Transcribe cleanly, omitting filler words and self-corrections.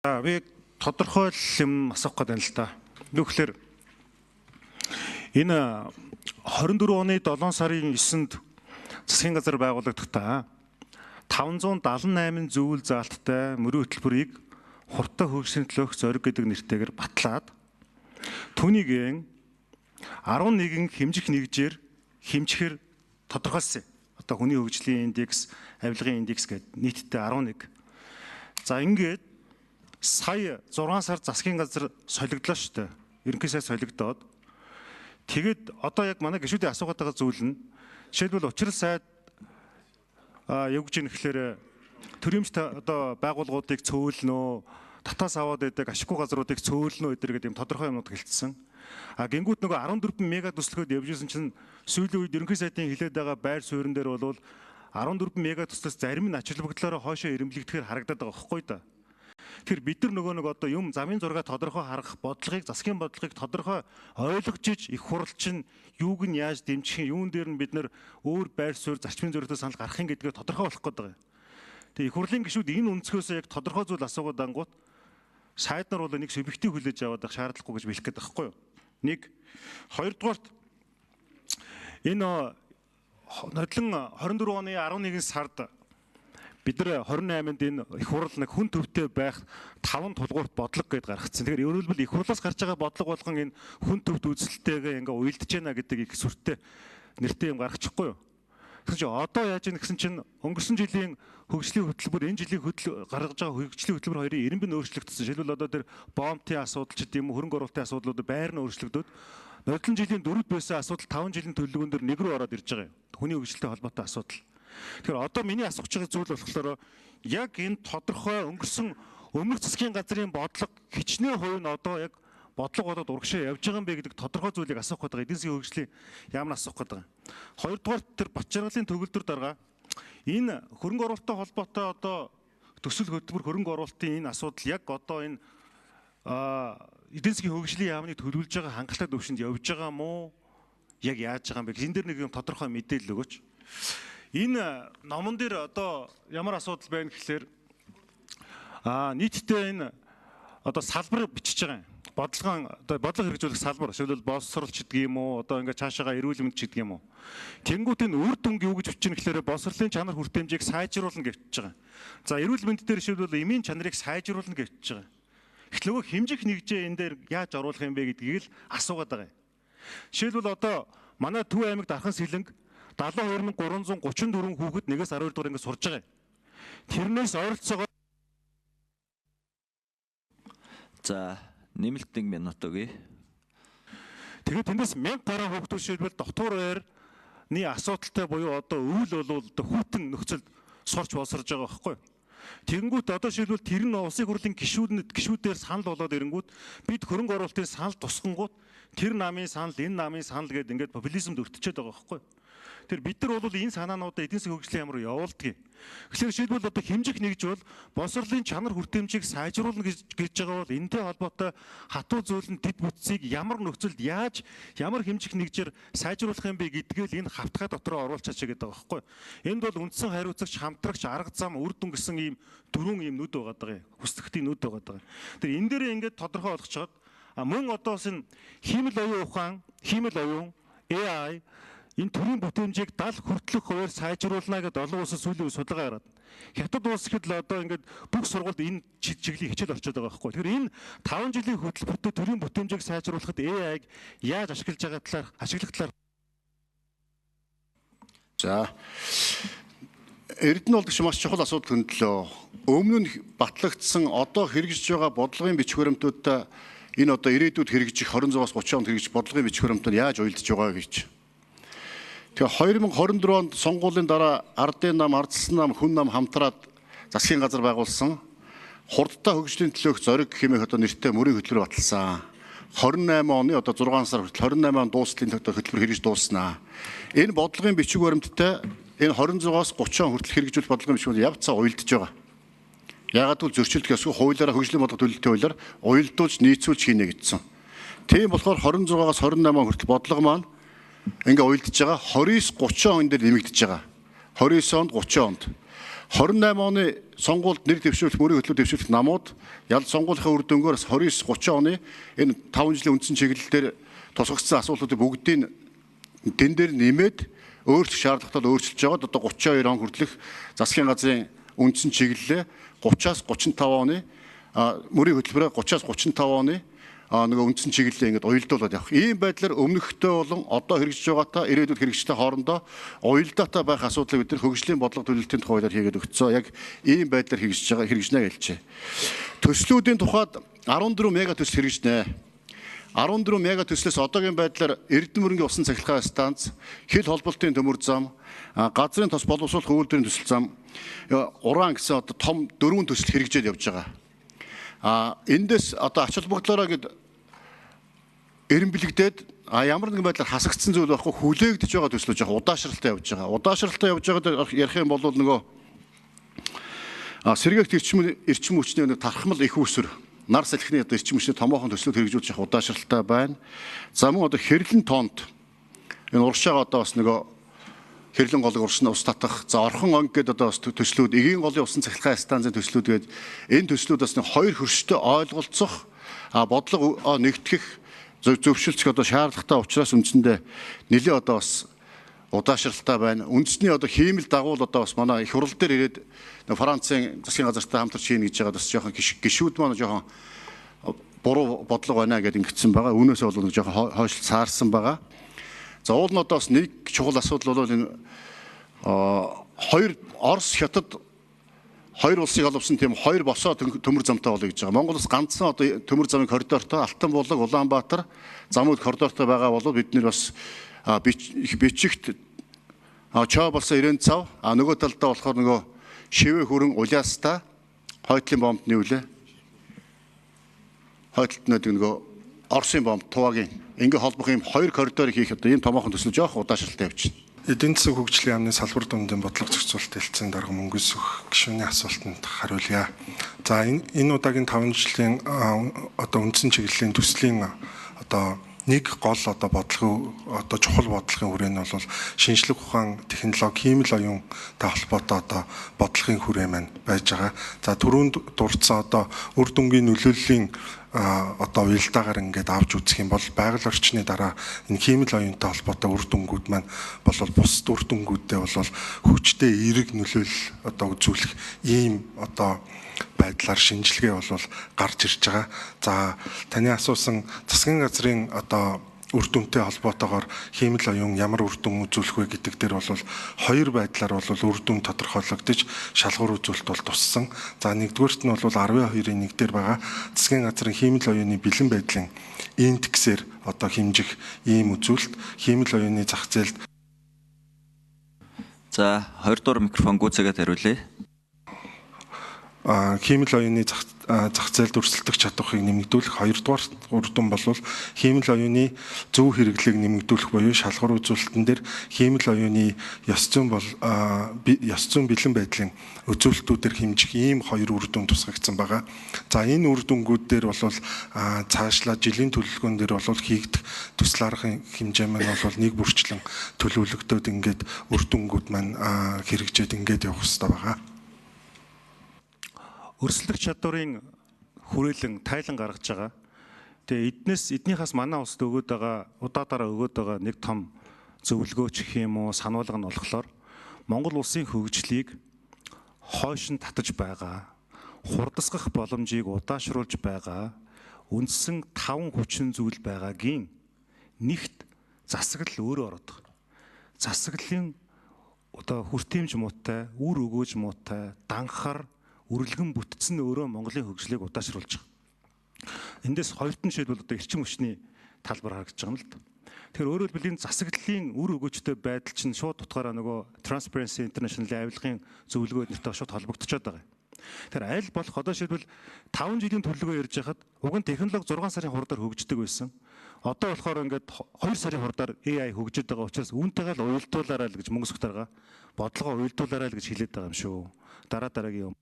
Би тодорхой юм асуух гэдэг юм л да. Нүхлэр энэ 24 оны 7 сарын 9-нд засгийн газар байгуулагдахдаа 578 зөвлөл заалттай мөрийн хөтөлбөрийг хурдтай хөгжлийн төлөөх зориг гэдэг нэртэйгээр батлаад түүнийг 11 хэмжих нэгжээр хэмжихээр тодорхойлсон. Одоо хүний хөгжлийн индекс, авилгын индекс гэдэг нийтдээ 11. За ингээд сая 6 сар засгийн газар солигдлоо шүү дээ. Ерөнхий сайд солигдоод тэгэд одоо яг манай гишүүдийн асуугаад байгаа зүйл нь жишээлбэл учрал сайд юу гэж нэхлээр төрөмж одоо байгууллагуудыг цөөлнө, татаас аваад байдаг ашиггүй газруудыг цөөлнө гэдэг юм тодорхой юмнууд хэлсэн. Гингүүд нөгөө 14 мега төслөхөд явж исэн чинь сүүлийн үед ерөнхий сайдын хилээд байгаа байр суурин дээр бол 14 мега төслөөс зарим нь ачаалбагдлаараа хоошоо ирэмблэгдэхээр харагдаад байгаа байхгүй да. Тэгэхээр бид нар нөгөө нэг одоо юм замын зураг тодорхой харах бодлогыг, засгийн бодлогыг тодорхой ойлгож иж их хурл чинь юуг нь яаж дэмжих юм, юун дээр нь бид нар өөр байр суурь, зарчмын зөрөгтэй санал гаргахын гэдгээ тодорхой болох гээд байгаа. Тэгээ их хурлын гишүүд энэ өнцгөөсөө яг тодорхой зүйл асуугаад ангууд сайд нар бол нэг субъектив хүлээж аваад байх шаардлагагүй гэж хэлэх гээд байхгүй юу? Нэг, хоёрдугаарт энэ нодлон 24 оны 11 сард бид нар 28-нд энэ их хурл нэг хүн төвтэй байх 5 тулгуурт бодлого гэдээ гаргацсан. Тэгэхээр ерөнхийдөө их хурлаас гарч байгаа бодлого болгон энэ хүн төвд үзэлтэйгээ ингээ уялдаж байна гэдэг их сүртэй нэртэй юм гаргачихгүй юу? Тэгсэн чинь одоо яаж ийм гэсэн чинь өнгөрсөн жилийн хөгжлийн хөтөлбөр энэ жилийн гаргаж байгаа хөгжлийн хөтөлбөр хоёрын эренбэн өөрчлөгдсөн. Жишээлбэл одоо тэр бомтын асуудал ч гэдэм үү, хөрөнгө оруулалтын асуудлууд байр нь өөрчлөгдөд нодлон жилийн 4-д байсан асуудал 5 жилийн төлөвлөгөөн дээр нэг рүү ороод ирж байгаа юм. Хүний хөгжилтэй холбоотой асуудал. Тэгэхээр одоо миний асууж байгаа зүйл болохоор яг энэ тодорхой өнгөрсөн өмнөх засгийн газрын бодлого хичнээн хувь нь одоо яг бодлого болоод урагшаа явж байгаа юм бэ гэдэг тодорхой зүйлийг асуух гэдэг. Эдийн засгийн хөгжлийн яамнаас асуух гэдэг. Хоёрдугаар тэр Батчаргалын төгөлдөр дарга энэ хөрөнгө оруулалттай холбоотой одоо төсөл хөтөлбөр хөрөнгө оруулалтын энэ асуудал яг одоо энэ эдийн засгийн хөгжлийн яамны төлөвлөж байгаа хангалттай төвшөнд явж байгаа мó яг яаж байгаа юм бэ? Энэ дэр нэг юм тодорхой мэдээлэл өгөөч. Энэ номон дээр одоо ямар асуудал байна гэхлээр нийтдээ энэ одоо салбар бичиж байгаа юм. Бодлого хэрэгжүүлэх салбар шилбэл боловсролч гэдэг юм уу, одоо ингээд цаашаага эрүүл мэнд гэдэг юм уу. Тэнгүүд энэ үр дүнг юу гэж бичнэ гэхлээр боловсролын чанар хүртээмжийг сайжруулна гэж бичиж байгаа. За эрүүл мэнд дээр шилбэл эмийн чанарыг сайжруулна гэж бичиж байгаа. Эхлээ нөгөө хэмжих нэгжээ энэ дээр яаж оруулах юм бэ гэдгийг л асуугаад байгаа юм. Жишээлбэл одоо манай Төв аймагт Архан Сэлэнг 72334 хүүхэд 1-ээс 12 дугаар ангид сурж байгаа юм. Тэрнээс ойролцоогоор за нэмэлт 1 минут өгье. Тэгээд тэндээс 1000 гаруй хүүхдүүд шилбэл дотор байрны асуудалтай буюу одоо өвөл болвол одоо хүүтэн нөхцөлд сурч болсорж байгаа байхгүй юу? Тэгэнгүүт одоо шилбэл тэр нь улсын хурлын гишүүдээр санал болоод ирэнгүүт бид хөрөнгө оруулалтын санал тусгангууд тэр намын санал, энэ намын санал гэдэг ингээд популизмд өртчихэд байгаа байхгүй юу? Тэр бид нар бол энэ санаануудаа эдийн засгийн хөгжлийн ямар явуулдаг. Тэгэхээр шилбэл одоо хэмжих нэгж бол боловсролын чанар хүртээмжийг сайжруулна гэж байгаа бол энэтэй холбоотой хатуу зүйл нь дэд бүтцийг ямар нөхцөлд яаж ямар хэмжих нэгжээр сайжруулах юм бэ гэдгээл энэ хавтгай дотроо оруулчаач гэдэг байгаа байхгүй. Энд бол үндсэн хариуцагч, хамтрагч, арга зам, үр дүн гэсэн ийм дөрвөн ийм нүд байгаа даа. Хүсдэгтийн нүд байгаа даа. Тэр энэ дээр ингээд тодорхой болгочоод мөн одоо бас энэ хиймэл оюун ухаан, хиймэл оюун, AI энэ төрийн бүтээмжийг 70 хүртэлх хуваар сайжруулна гэдэг олон улсын сүүлийн судалгаа гараад. Хятад улс гэхэд л одоо ингээд бүх сургуульд энэ чиглэлийг хичээл орчод байгаа байхгүй. Тэгэхээр энэ 5 жилийн хөтөлбөртөө төрийн бүтээмжийг сайжруулахад AI-г яаж ашиглах талаар за Эрдэнэ бол гэж маш чухал асуудал хөндлөө. Өмнө нь батлагдсан одоо хэрэгжиж байгаа бодлогын бичиг баримтуудаа энэ одоо ирээдүйд хэрэгжих 26-аас 30 онд хэрэгжих бодлогын бичиг баримтууд яаж уялдаж байгаа гэж. Тэгээ 2024 онд сонгуулийн дараа ардын нам, ардсан нам, хүн нам хамтраад засгийн газар байгуулсан хурдтай хөгжлийн төлөөх зориг хэмээх одоо нэртэй мөрийн хөтөлбөр баталсан. 28 оны одоо 6 сар хүртэл 28 он дуустлын хөтөлбөр хэрэгж дууснаа. Энэ бодлогын бичиг баримттай энэ 26-аас 30 он хүртэл хэрэгжүүлэх бодлогын бичиг баримт явц цаа уялдаж байгаа. Яагаад гэвэл зөрчилдөх ёсгүй хуулиараа хөгжлийн бодлого төлөлтийн хуулиар уялдуулж нийцүүлж хийнэ гэсэн. Тийм болохоор 26-аас 28 он хүртэл бодлого маань ингээ уялдаж байгаа 29-30 он дээр нэмэгдэж байгаа. 29 онд 30 онд 28 оны сонгуульд нэр дэвшүүлэх, мөрийн хөтлөө дэвшүүлэх намууд ял сонгуулийн үр дүнгээр 29-30 оны энэ 5 жилийн үндсэн чиглэлээр тусгагдсан асуудлуудыг бүгдийг тэн дээр нэмээд өөрчлөх шаардлагатай өөрчилж байгаад одоо 32 он хүртэлх засгийн газрын үндсэн чиглэлээ 30-аас 35 оны мөрийн хөтөлбөрөөр 30-аас 35 оны нөгөө үндсэн чиглэлээ ингэж уялдуулаад явах. Ийм байдлаар өмнөхтэй болон одоо хэрэгжиж байгаатай ирээдүйд хэрэгжтэй хоорондоо уялдаатай байх асуудлыг бид нар хөгжлийн бодлого төлөвлөлтийн тухай хуулиар хийгээд өгцөө. Яг ийм байдлаар хэрэгжинэ гэлжээ. Төслүүдийн тухайд 14 мега төсөл хэрэгжинэ. 14 мега төслөөс одоогийн байдлаар Эрдэнэ мөрөнгийн усан цахилгаан станц, хил холболтын төмөр зам, газрын тос боловсруулах үйлдвэрийн төсөл зам, уран гэсэн одоо том 4 төсөл хэрэгжээд явж байгаа. Эндээс одоо ач холбогдлоороо гээд эрен бэлэгдээд ямар нэгэн байдлаар хасагдсан зүйл байхгүй хүлээгдэж байгаа төслөж яг удаашралтай явж байгаа. Удаашралтай явж байгаад ярих юм бол нөгөө сэргээгт эрчим хүчний нэг тархамал их үүсвэр нар салхины одоо эрчим хүчний томоохон төслүүд хэрэгжүүлж явах удаашралтай байна. За мөн одоо хэрлэн тоонд энэ уршаага одоо бас нөгөө хэрлэн голыг уршны ус татах, за орхон онг гэдэг одоо бас төслүүд, эгийн голын усан цахилгаан станцын төслүүд гээд энэ төслүүд бас хоёр хөрштэй ойлголцох, бодлого нэгтгэх, зөвшөлдөх одоо шаардлагатай учраас үндсэндээ нэлээд одоо бас удаашралтай байна. Үндэсний одоо хиймэл дагуул одоо бас манай их хурал дээр ирээд Францын засгийн газартай хамтарч хийнэ гэж байгаа бас жоохон гişүүд маань жоохон буруу бодлого байна гэдээ ингэсэн байгаа. Үүнээс бол нэг жоохон хойшлт саарсан байгаа. За уул нь одоо бас нэг чухал асуудал бол энэ хоёр Орос хятад хоёр улсыг олвсон тийм хоёр босоо төмөр замтай болъё гэж байгаа. Монгол улс ганцхан одоо төмөр замын коридортой Алтан булаг, Улаанбаатар замууд коридортой байгаа бол бид нэр бас бичигт чоо болсон 90 цав нөгөө талдаа болохоор нөгөө шивэ хүрэн Улаастаа хойтлын бомбны үлээ хойтлт нөгөө Оросын бомб Тувагийн ингээ холбох юм хоёр коридорыг хийх одоо ийм томоохон төсөл жоох удаашралтай явж байна. Эдийн засаг хөгжлийн яамны салбар дундын бодлого зохицуулалт хэлтсийн дарга мөнгөс өгөх гишүүний асуултанд хариулъя. За энэ удаагийн 5 жилийн одоо үндсэн чиглэлийн төслийн одоо нэг гол одоо бодлогын одоо чухал бодлогын хүрээ нь бол шинжлэх ухаан, технологи, хиймэл оюунтай холбоотой одоо бодлогын хүрээ маань байж байгаа. За түрүүнд дурдсан одоо үр дүнгийн нөлөөллийн одоо уялдаагаар ингээд авч үзэх юм бол байгаль орчны дараа энэ хиймэл оюунтай холбоотой үр дүнгууд маань бол бус үр дүнгуудтэй бол хүчтэй эерэг нөлөөлөл одоо үзүүлэх ийм одоо байдлаар шинжилгээ бол гарч ирж байгаа. За таны асуусан засгийн газрын одоо үр дүнтэй холбоотойгоор хиймэл оюун ямар үр дүн үзүүлэх вэ гэдэг дээр бол хоёр байдлаар бол үр дүн тодорхойлогдож шалгуур үзүүлэлт бол туссан. За нэгдүгээрт нь бол 12-ийн 1 дээр байгаа засгийн газрын хиймэл оюуны бэлэн байдлын индексээр одоо хэмжих ийм үзүүлэлт хиймэл оюуны зах зээлд. За 20 дугаар микрофон гүйцээгээд хариулъя. Хиймэл оюуны зах зээлд өрсөлдөх чадварыг нэмэгдүүлэх, хоёрдугаар үр дүн бол хиймэл оюуны зөв хэрэглээг нэмэгдүүлэх буюу шалгуур үзүүлэлтэн дээр хиймэл оюуны ёс зүйн бэлэн байдлын үзүүлэлтүүдээр хэмжих ийм хоёр үр дүн тусгагдсан байгаа. За энэ үр дүнгууд дээр бол цаашлаа жилийн төлөвлөгөөн дээр бол хийгдэх төсөл аргын хэмжээ маань бол нэг бүрчлэн төлөвлөгдөөд ингээд үр дүнгууд маань хэрэгжээд ингээд явах хэрэгтэй байгаа. Өрсөлдөх чадварын хүрээлэн тайлан гаргаж байгаа. Тэгээ эднийхээс манай улсад өгөөд байгаа удаадараа өгөөд байгаа нэг том зөвлөгөөч гэх юм уу сануулга нь болохоор Монгол улсын хөгжлийг хойш нь татаж байгаа, хурдасгах боломжийг удаашруулж байгаа үндсэн 5 хүчин зүйл байгаагийн нэгт засаглал өөрөө ороод байгаа. Засаглалын одоо хүртээмж муутай, үр өгөөж муутай, данхар үргэлгэн бүтцэн өөрөө Монголын хөгжлийг удаашруулж байгаа. Эндээс хоёртон жишээлбэл одоо эрчим хүчний талбар харагдаж байгаа юм л да. Тэгэхээр өөрөөр хэлбэл энэ засаглалын үр өгөөжтэй байдал чинь шууд утгаараа нөгөө Transparency International авилгын зөвлөгөө нэртэй шууд холбогдчиход байгаа юм. Тэгэхээр аль болох одоо жишээлбэл 5 жилийн төлөвлөгөө ярьж хахад уг нь технологи 6 сарын хурдаар хөгждөг байсан. Одоо болохоор ингээд 2 сарын хурдаар AI хөгжөд байгаа учраас үүнтэйгээ л уялдуулаарай л гэж мөнгө сөхтөргаа бодлогоо уялдуулаарай л гэж хэлээд байгаа юм шүү. Дараагийн